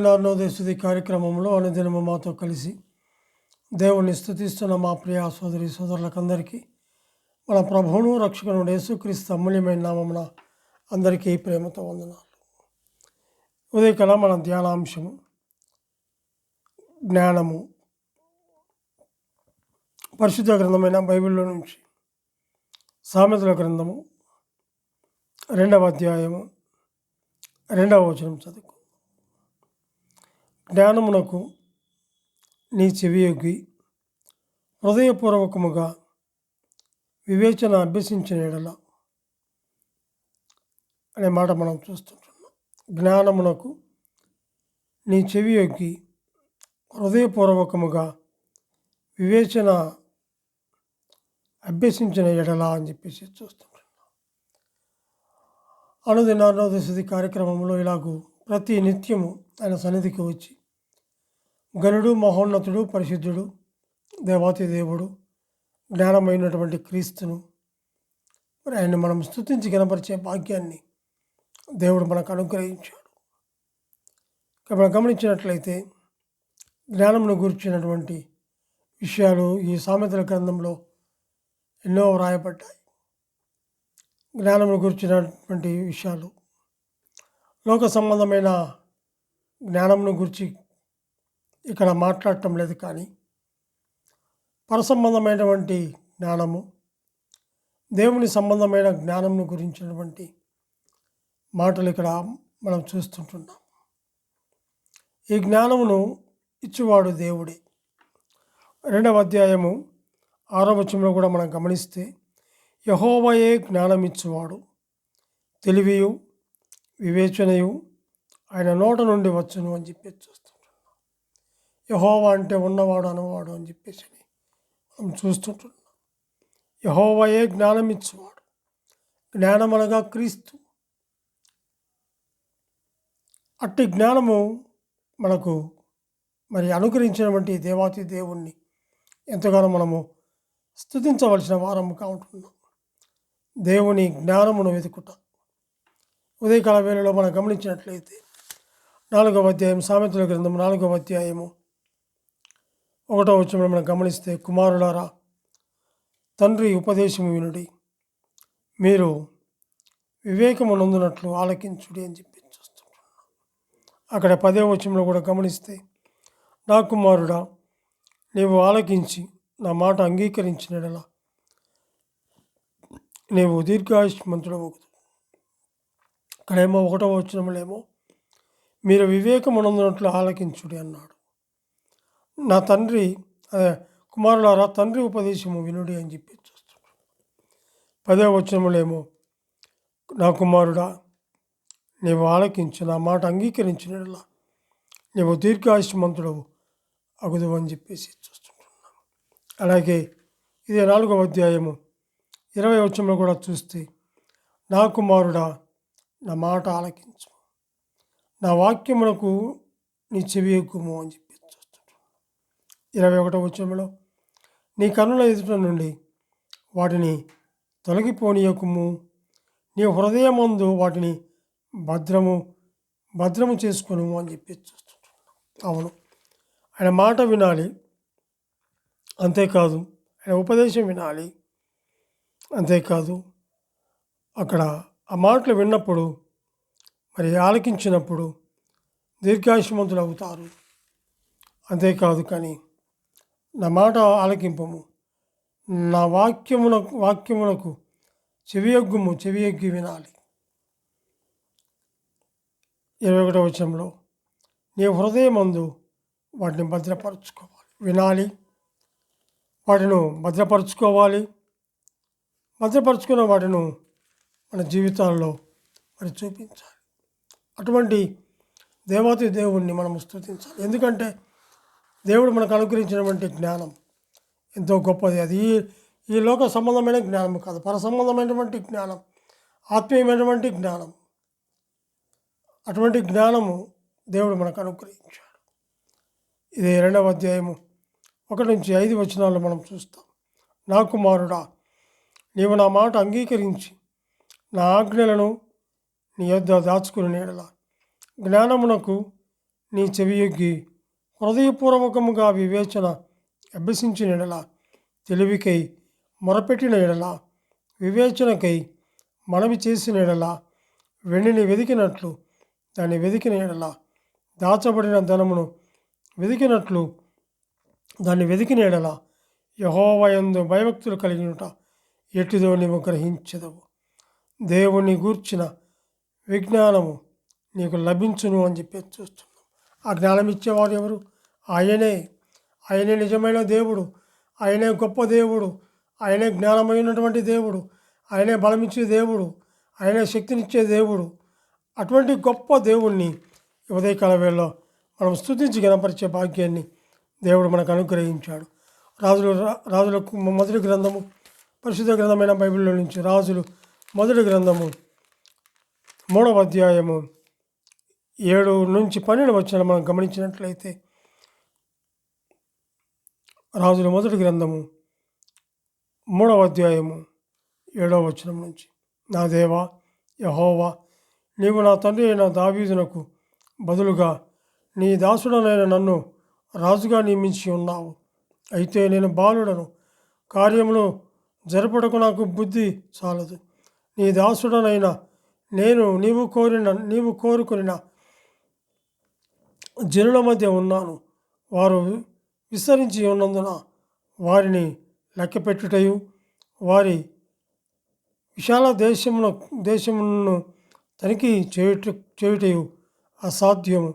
అనుదినాన్నో స్తుతి కార్యక్రమంలో అనుదినము మాతో కలిసి దేవుణ్ణి స్తుతిస్తున్న మా ప్రియ సోదరి సోదరులకందరికీ మన ప్రభువును రక్షకుడు యేసుక్రీస్తు అమూల్యమైన నామమున అందరికీ ప్రేమతో వందనాలు. ఉదయకాలం మన ధ్యానాంశము జ్ఞానము. పరిశుద్ధ గ్రంథమైన బైబిల్లో నుంచి సామెతల గ్రంథము 2వ అధ్యాయము 2వ వచనం చదువుకు. జ్ఞానమునకు నీ చెవియొగ్గి హృదయపూర్వకముగా వివేచన అభ్యసించిన ఎడల అనే మాట మనం చూస్తుంటున్నాం. జ్ఞానమునకు నీ చెవియొగ్గి హృదయపూర్వకముగా వివేచన అభ్యసించిన ఎడల అని చెప్పేసి చూస్తుంటున్నాం. అనుదినాన్నో స్తుతి కార్యక్రమంలో ఇలాగూ ప్రతి నిత్యము ఆయన సన్నిధికి వచ్చి గనుడు, మహోన్నతుడు, పరిశుద్ధుడు, దేవాతి దేవుడు, జ్ఞానమైనటువంటి క్రీస్తును మరి ఆయన్ని మనం స్తుతించి కనపరిచే భాగ్యాన్ని దేవుడు మనకు అనుగ్రహించాడు. మనం గమనించినట్లయితే జ్ఞానమును గురించినటువంటి విషయాలు ఈ సామెతల గ్రంథంలో ఎన్నో వ్రాయబడ్డాయి. జ్ఞానమును గురించినటువంటి విషయాలు లోక సంబంధమైన జ్ఞానమును గురించి ఇక్కడ మాట్లాడటం లేదు, కానీ పరసంబంధమైనటువంటి జ్ఞానము, దేవుని సంబంధమైన జ్ఞానమును గురించినటువంటి మాటలు ఇక్కడ మనం చూస్తుంటున్నాం. ఈ జ్ఞానమును ఇచ్చువాడు దేవుడే. 2వ అధ్యాయము 6వ వచనంలో కూడా మనం గమనిస్తే యెహోవాయే జ్ఞానం ఇచ్చువాడు, తెలివియు వివేచనయు ఆయన నోట నుండి వచ్చును అని చెప్పేసి చూస్తుంటున్నాం. యెహోవా అంటే ఉన్నవాడు అనువాడు అని చెప్పేసి మనం చూస్తుంటున్నాం. యెహోవాయే జ్ఞానం ఇచ్చువాడు. జ్ఞానం అనగా క్రీస్తు. అట్టి జ్ఞానము మనకు మరి అనుగ్రహించినటువంటి దేవాతి దేవుణ్ణి ఎంతగానో మనము స్తుతించవలసిన వారముగా ఉంటున్నాం. దేవుని జ్ఞానమును వెతుకుట. ఉదయకాల వేళలో మనం గమనించినట్లయితే 4వ అధ్యాయం సామెతల గ్రంథం 4వ అధ్యాయము 1వ వచనంలో మనం గమనిస్తే, కుమారులారా తండ్రి ఉపదేశము వినుడి, మీరు వివేకము నందునట్లు ఆలకించుడి అని చెప్పి చూస్తున్నాం. అక్కడ 10వ వచనంలో కూడా గమనిస్తే, నా కుమారుడా నీవు ఆలకించి నా మాట అంగీకరించినలా నీవు దీర్ఘాయుష్మంతుడవగుదు. అక్కడేమో 1వ వచనంలో మీరు వివేకమునందునట్లు ఆలకించుడి అన్నాడు. నా తండ్రి కుమారులారా తండ్రి ఉపదేశము వినుడి అని చెప్పి చూస్తున్నాడు. 10వ వచనంలో నా కుమారుడా నీవు ఆలకించు, నా మాట అంగీకరించినలా నీవు దీర్ఘాయుష్మంతుడవు అగుదు అని చెప్పేసి చూస్తుంటున్నాను. అలాగే ఇదే 4వ అధ్యాయము 20వ వచనంలో కూడా చూస్తే, నా కుమారుడా నా మాట ఆలకించు, నా వాక్యమునకు నీ చెవియొగ్గుము అని చెప్పి చూస్తుంటాను. 21వ వచనంలో నీ కన్నుల ఎదుట నుండి వాటిని తొలగిపోనీయకుము, నీ హృదయమందు వాటిని భద్రము చేసుకును అని చెప్పి చూస్తుంటాను. అవును, ఆయన మాట వినాలి, అంతేకాదు ఆయన ఉపదేశం వినాలి, అంతేకాదు అక్కడ ఆ మాటలు విన్నప్పుడు మరి ఆలకించినప్పుడు దీర్ఘాయుష్మంతులు అవుతారు. అంతేకాదు, కానీ నా మాట ఆలకింపము, నా వాక్యమునకు చెవియొగ్గి వినాలి. 21వ వచనంలో నీ హృదయమందు వాటిని భద్రపరచుకోవాలి, వినాలి, వాటిని భద్రపరచుకోవాలి. భద్రపరచుకున్న వాటిని మన జీవితాల్లో మరి చూపించాలి. అటువంటి దేవాతి దేవుణ్ణి మనం స్తుతించాలి. ఎందుకంటే దేవుడు మనకు అనుగ్రహించినటువంటి జ్ఞానం ఎంతో గొప్పది. అది ఈ లోక సంబంధమైన జ్ఞానం కాదు, పర సంబంధమైనటువంటి జ్ఞానం, ఆత్మీయమైనటువంటి జ్ఞానం. అటువంటి జ్ఞానము దేవుడు మనకు అనుగ్రహించాడు. ఇది 2వ అధ్యాయము 1 నుంచి 5 వచనాల్లో మనం చూస్తాం. నా కుమారుడా నీవు నా మాట అంగీకరించి నా ఆజ్ఞలను నీ యొద్ద దాచుకుని ఎడల జ్ఞానమునకు నీ చెవియొగ్గి హృదయపూర్వకముగా వివేచన అభ్యసించిన ఎడల, తెలివికై మొరపెట్టిన ఎడల, వివేచనకై మనవి చేసిన ఎడల, వెండిని వెదికినట్లు దాన్ని వెదికిన ఎడల, దాచబడిన ధనమును వెదికినట్లు దాన్ని వెదికిన ఎడల, యెహోవా యందు భయభక్తులు కలిగినట ఎట్టిదో నీవు గ్రహించదవు. దేవుని గూర్చిన విజ్ఞానము నీకు లభించును అని చెప్పి చూస్తున్నాం. ఆ జ్ఞానం ఇచ్చేవాడు ఎవరు? ఆయనే. ఆయనే నిజమైన దేవుడు, ఆయనే గొప్ప దేవుడు, ఆయనే జ్ఞానమైనటువంటి దేవుడు, ఆయనే బలమిచ్చే దేవుడు, ఆయనే శక్తినిచ్చే దేవుడు. అటువంటి గొప్ప దేవుణ్ణి ఉదయకాల వేళలో మనం స్తుతించి గణపరిచే భాగ్యాన్ని దేవుడు మనకు అనుగ్రహించాడు. రాజులకు మొదటి గ్రంథము, పరిశుద్ధ గ్రంథమైన బైబిల్లో నుంచి రాజులు మొదటి గ్రంథము 3వ అధ్యాయము 7 నుంచి 12 వచనాలు మనం గమనించినట్లయితే, రాజుల మొదటి గ్రంథము 3వ అధ్యాయము 7వ వచనం నుంచి, నా దేవా యెహోవా, నీవు నా తండ్రి అయిన దావీదునకు బదులుగా నీ దాసుడనైన నన్ను రాజుగా నియమించి ఉన్నావు. అయితే నేను బాలుడను, కార్యములు జరపడకు నాకు బుద్ధి చాలదు. నీ దాసుడనైన నేను నీవు కోరుకున్న జనుల మధ్య ఉన్నాను. వారు విస్తరించి ఉన్నందున వారిని లెక్కపెట్టుటయు వారి విశాల దేశమును తనిఖీ చేయుటయు అసాధ్యము.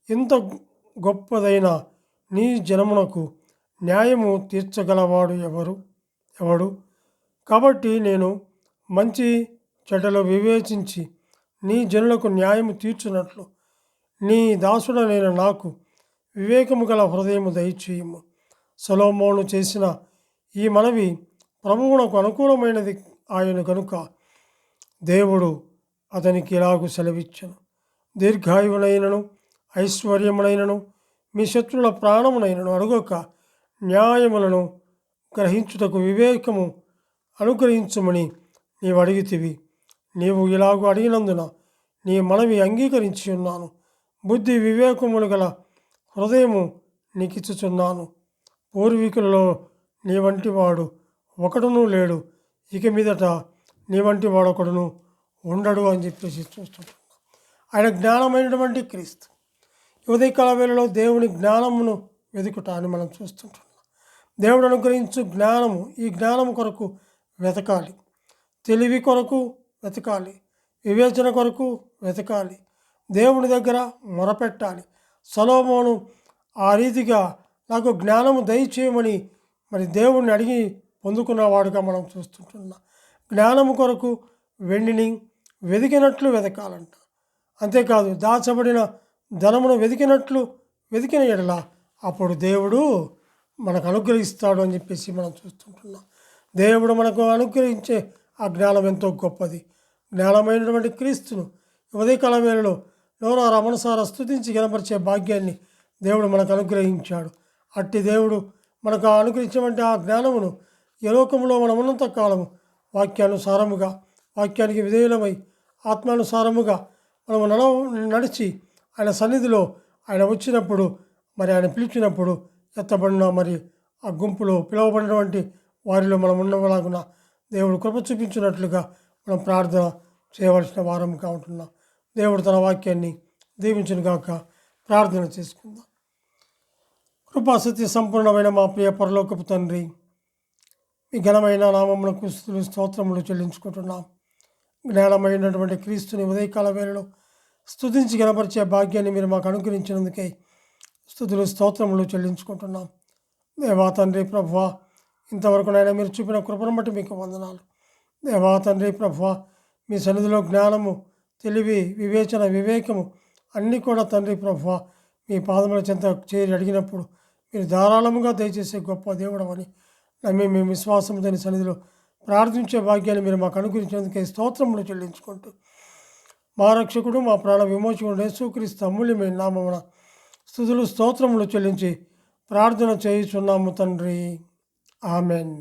ఇంత గొప్పదైన నీ జనమునకు న్యాయము తీర్చగలవాడు ఎవడు? కాబట్టి నేను మంచి చెడ్డలు వివేచించి నీ జనులకు న్యాయము తీర్చున్నట్లు నీ దాసుడనైన నాకు వివేకము గల హృదయము దయచేయము. సొలొమోను చేసిన ఈ మనవి ప్రభువునకు అనుకూలమైనది ఆయన కనుక దేవుడు అతనికి ఇలాగు సెలవిచ్చను, దీర్ఘాయువునైనను ఐశ్వర్యమునైనను మీ శత్రుల ప్రాణమునైనను అడుగక న్యాయములను గ్రహించుటకు వివేకము అనుగ్రహించమని నీవు అడిగితివి. నీవు ఇలాగూ అడిగినందున నీ మనవి అంగీకరించి ఉన్నాను. బుద్ధి వివేకములు గల హృదయము నీకిచ్చుచున్నాను. పూర్వీకులలో నీ వంటి వాడు ఒకడునూ లేడు, ఇక మీదట నీ వంటి వాడొకడును ఉండడు అని చెప్పేసి చూస్తుంటున్నాం. ఆయన జ్ఞానమైనటువంటి క్రీస్తు. ఉదయకాల వేళలో దేవుని జ్ఞానమును వెతుకుట అని మనం చూస్తుంటున్నాం. దేవుడు అనుగ్రహించు జ్ఞానము, ఈ జ్ఞానము కొరకు వెతకాలి, తెలివి కొరకు వెతకాలి, వివేచన కొరకు వెతకాలి, దేవుని దగ్గర మొరపెట్టాలి. సొలొమోను ఆ రీతిగా నాకు జ్ఞానము దయచేయమని మరి దేవుణ్ణి అడిగి పొందుకున్నవాడుగా మనం చూస్తుంటున్నాం. జ్ఞానము కొరకు వెండిని వెతికినట్లు వెతకాలంట. అంతేకాదు, దాచబడిన ధనమును వెతికిన ఎడల అప్పుడు దేవుడు మనకు అనుగ్రహిస్తాడు అని చెప్పేసి మనం చూస్తుంటున్నాం. దేవుడు మనకు అనుగ్రహించే ఆ జ్ఞానం ఎంతో గొప్పది. జ్ఞానమైనటువంటి క్రీస్తును ఉదయకాల వేళలో నోరారా మనసారా స్తుతించి కనపరిచే భాగ్యాన్ని దేవుడు మనకు అనుగ్రహించాడు. అట్టి దేవుడు మనకు అనుగ్రహించినటువంటి ఆ జ్ఞానమును ఈ లోకంలో మనం ఉన్నంత కాలము వాక్యానుసారముగా, వాక్యానికి విధేయులమై ఆత్మానుసారముగా మనము నడిచి ఆయన సన్నిధిలో ఆయన వచ్చినప్పుడు, మరి ఆయన పిలిచినప్పుడు ఎత్తబడిన మరి ఆ గుంపులో పిలువబడినటువంటి వారిలో మనం ఉన్నలాగున దేవుడు కృప చూపించినట్లుగా మనం ప్రార్థన చేయవలసిన వారముగా ఉంటున్నాం. దేవుడు తన వాక్యాన్ని దీవించును గాక. ప్రార్థన చేసుకుందాం. కృపాసత్య సంపూర్ణమైన మా ప్రియ పరలోకపు తండ్రి, మీ ఘనమైన నామమునకు స్తుతులు స్తోత్రములు చెల్లించుకుంటున్నాం. జ్ఞానమైనటువంటి క్రీస్తుని ఉదయకాల వేళలో స్తుతించి కనపరిచే భాగ్యాన్ని మీరు మాకు అనుగ్రహించినందుకే స్తుతులు స్తోత్రములు చెల్లించుకుంటున్నాం. దేవా తండ్రి ప్రభువా, ఇంతవరకు నాయన మీరు చూపిన కృపను బట్టి మీకు వందనాలు. దేవా తండ్రి ప్రభువా, మీ సన్నిధిలో జ్ఞానము, తెలివి, వివేచన, వివేకము అన్నీ కూడా తండ్రి ప్రభువా మీ పాదముల చెంత చేరి అడిగినప్పుడు మీరు ధారాళముగా దయచేసే గొప్ప దేవుడు అని నమ్మి మేము విశ్వాసంతో సన్నిధిలో ప్రార్థించే భాగ్యాన్ని మీరు మాకు అనుగ్రహించినందుకే స్తోత్రములు చెల్లించుకుంటూ మా రక్షకుడు, మా ప్రాణ విమోచకుడు యేసుక్రీస్తు అమూల్యమైన నామమున స్తుతులు స్తోత్రములు చెల్లించి ప్రార్థన చేయుచున్నాము తండ్రి. ఆమెన్.